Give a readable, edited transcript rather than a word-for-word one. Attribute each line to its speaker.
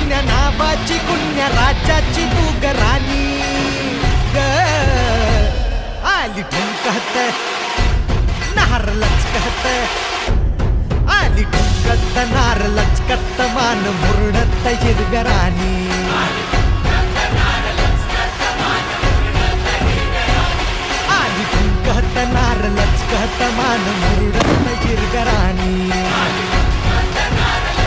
Speaker 1: पुण्या नावाची पुण्या राज्याची तू ग राणी ग आली ठुमकत नार लचकत आली ठुमकत नार लचकत मान मुरडत हिरव्या राणी आली ठुमकत नार लचकत मान मुरडत हिरव्या राणी